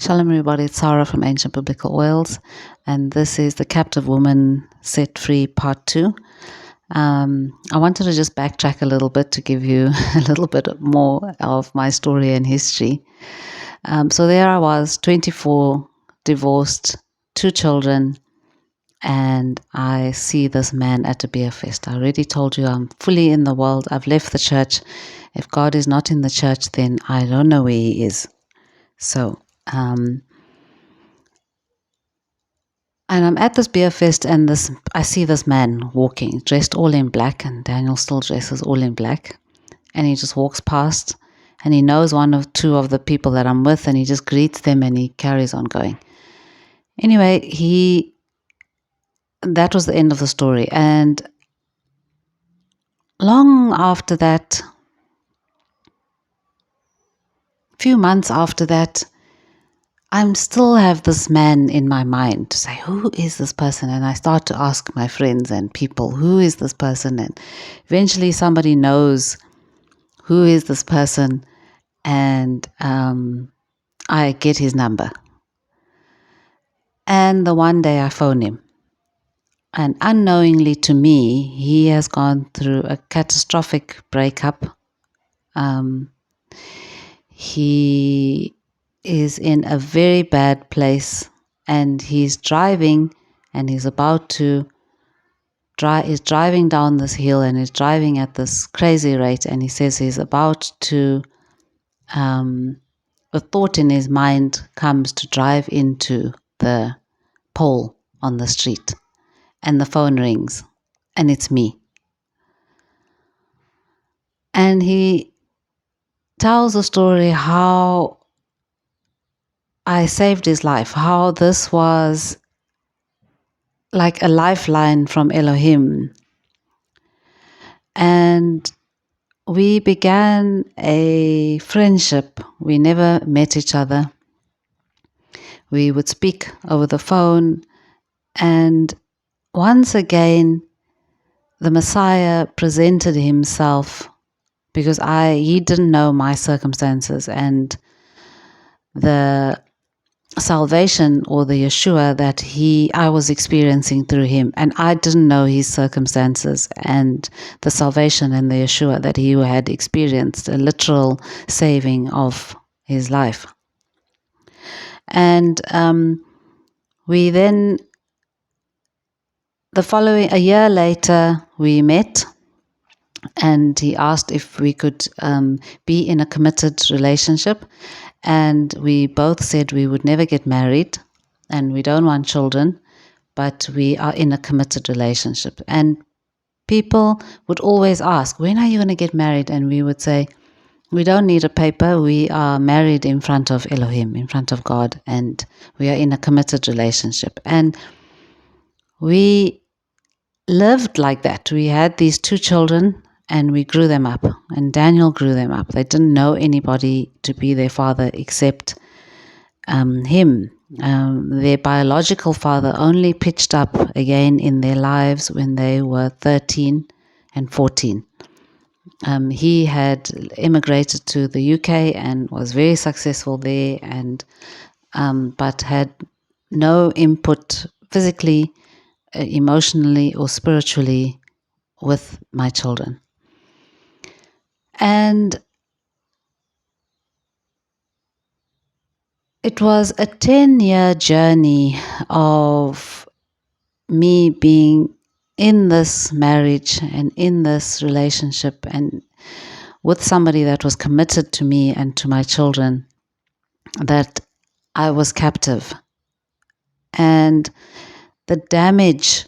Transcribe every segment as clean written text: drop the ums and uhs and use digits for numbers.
Shalom everybody, it's Sarah from Ancient Biblical Oils, and this is the Captive Woman Set Free Part 2. I wanted to just backtrack a little bit to give you a little bit more of my story and history. So there I was, 24, divorced, 2 children, and I see this man at a beer fest. I already told you I'm fully in the world. I've left the church. If God is not in the church, then I don't know where he is. So, and I'm at this beer fest, and I see this man walking, dressed all in black, and Daniel still dresses all in black. And he just walks past, and he knows one or two of the people that I'm with, and he just greets them, and he carries on going. Anyway, that was the end of the story. And long after that, few months after that, I still have this man in my mind to say, who is this person? And I start to ask my friends and people, who is this person? And eventually somebody knows who is this person, and I get his number. And the one day I phone him. And unknowingly to me, he has gone through a catastrophic breakup. He is in a very bad place, and he's driving, and he's about to is driving down this hill, and he's driving at this crazy rate, and he says he's about to a thought in his mind comes to drive into the pole on the street, and the phone rings, and it's me. And he tells a story how I saved his life, how this was like a lifeline from Elohim. And we began a friendship. We never met each other. We would speak over the phone, and once again, the Messiah presented himself, because he didn't know my circumstances, and the salvation or the Yeshua that I was experiencing through him, and I didn't know his circumstances and the salvation and the Yeshua that he had experienced, a literal saving of his life. And we then, a year later, we met, and he asked if we could be in a committed relationship. And we both said we would never get married, and we don't want children, but we are in a committed relationship. And people would always ask, when are you going to get married? And we would say, we don't need a paper. We are married in front of Elohim, in front of God, and we are in a committed relationship. And we lived like that. We had these 2 children, and we grew them up, and Daniel grew them up. They didn't know anybody to be their father except him. Their biological father only pitched up again in their lives when they were 13 and 14. He had immigrated to the UK and was very successful there, and but had no input physically, emotionally, or spiritually with my children. And it was a 10-year journey of me being in this marriage and in this relationship and with somebody that was committed to me and to my children, that I was captive. And the damage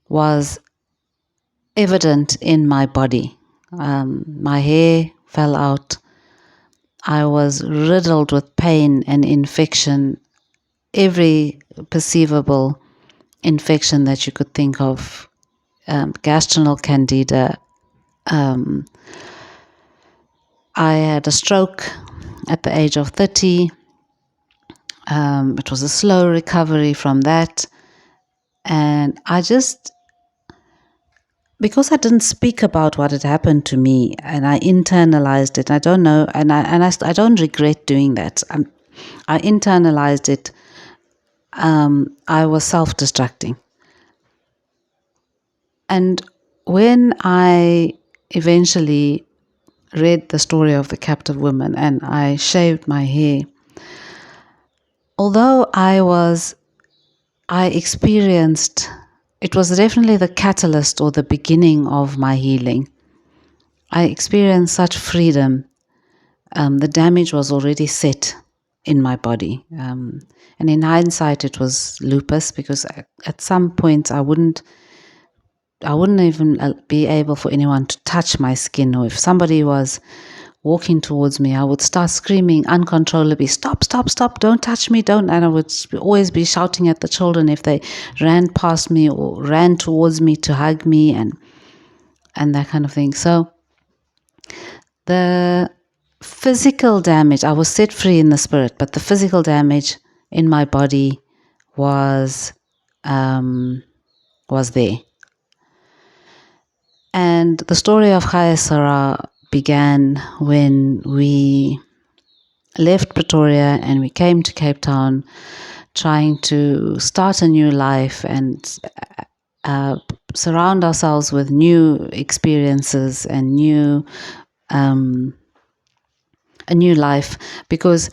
was evident in my body. My hair fell out. I was riddled with pain and infection, every perceivable infection that you could think of, gastrinal candida. I had a stroke at the age of 30. It was a slow recovery from that. And I just because I didn't speak about what had happened to me, and I internalized it. I don't know, and I don't regret doing that. I internalized it. I was self-destructing, and when I eventually read the story of the captive woman and I shaved my hair, although I experienced, it was definitely the catalyst or the beginning of my healing. I experienced such freedom. The damage was already set in my body. And in hindsight, it was lupus, because at some point I wouldn't even be able for anyone to touch my skin. Or if somebody was walking towards me, I would start screaming uncontrollably, "Stop, stop, stop, don't touch me, don't." And I would always be shouting at the children if they ran past me or ran towards me to hug me and that kind of thing. So the physical damage, I was set free in the spirit, but the physical damage in my body was there. And the story of Chayei began when we left Pretoria and we came to Cape Town, trying to start a new life and surround ourselves with new experiences and a new life, because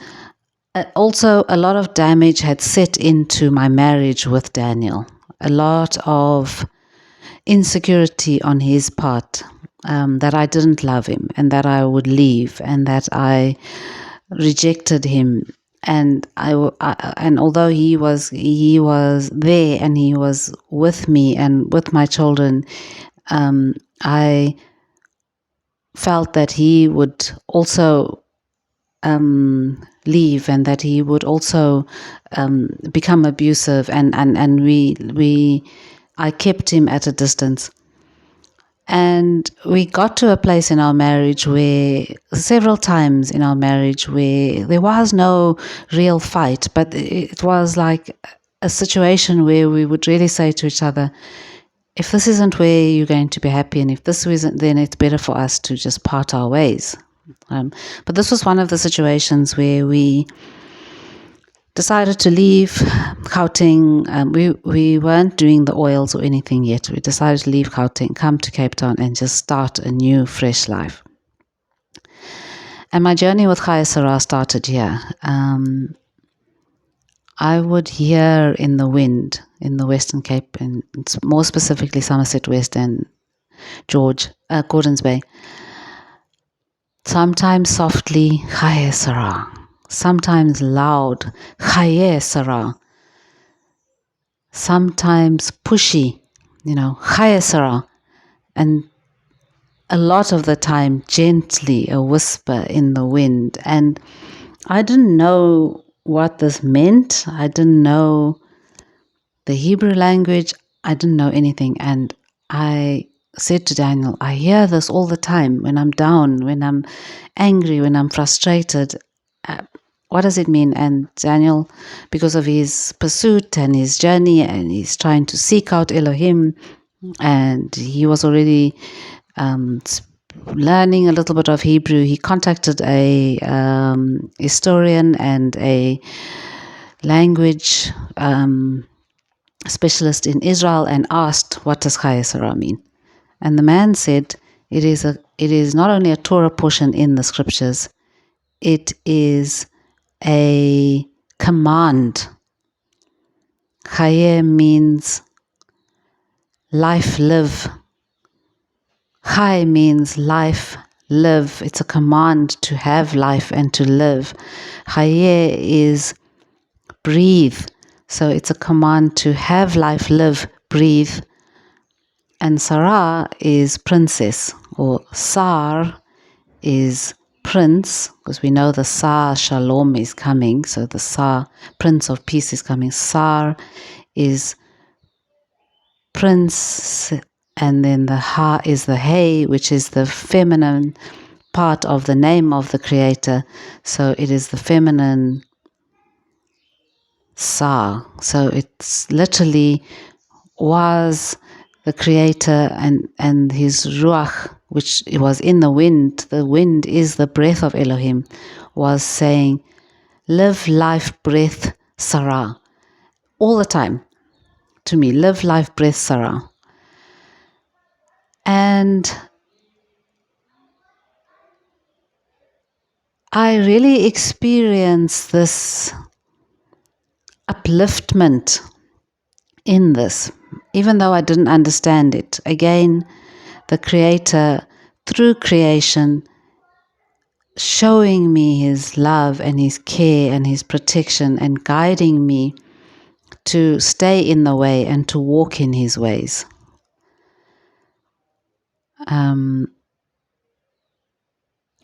also a lot of damage had set into my marriage with Daniel. A lot of insecurity on his part, that I didn't love him and that I would leave and that I rejected him. And and although he was there and he was with me and with my children, I felt that he would also leave and that he would also become abusive, and I kept him at a distance. And we got to a place in our marriage where, several times in our marriage, where there was no real fight, but it was like a situation where we would really say to each other, if this isn't where you're going to be happy, and if this isn't, then it's better for us to just part our ways. But this was one of the situations where we decided to leave Gauteng. We weren't doing the oils or anything yet. We decided to leave Gauteng, come to Cape Town, and just start a new, fresh life. And my journey with Chayei started here. I would hear in the wind in the Western Cape, and more specifically Somerset West and Gordons Bay. Sometimes softly, Chayei, sometimes loud, Chayei, sometimes pushy, Chayei, and a lot of the time gently, a whisper in the wind. And I didn't know what this meant. I didn't know the Hebrew language. I didn't know anything. And I said to Daniel, I hear this all the time when I'm down, when I'm angry, when I'm frustrated. What does it mean? And Daniel, because of his pursuit and his journey, and he's trying to seek out Elohim, and he was already learning a little bit of Hebrew, he contacted a historian and a language specialist in Israel and asked, what does Chayei mean? And the man said, it is not only a Torah portion in the scriptures, it is a command. Chayei means life, live. Chai means life, live. It's a command to have life and to live. Chayei is breathe. So it's a command to have life, live, breathe. And Sarah is princess, or Sar is prince, because we know the Sar Shalom is coming. So the Sar, Prince of Peace, is coming. Sar is prince, and then the Ha is the Hey, which is the feminine part of the name of the Creator. So it is the feminine Sa. So it's literally was the Creator and His Ruach, which was in the wind is the breath of Elohim, was saying, live life, breath, Sarah, all the time to me, live life, breath, Sarah. And I really experienced this upliftment in this, even though I didn't understand it. Again, the Creator, through creation, showing me His love and His care and His protection and guiding me to stay in the way and to walk in His ways.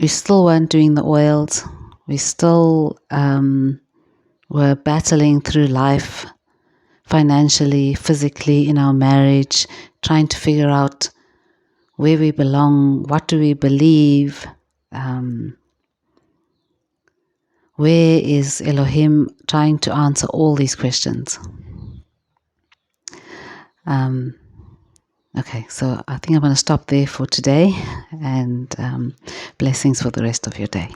We still weren't doing the oils. We still were battling through life, financially, physically, in our marriage, trying to figure out where we belong, what do we believe, where is Elohim, trying to answer all these questions. Okay, so I think I'm going to stop there for today, and blessings for the rest of your day.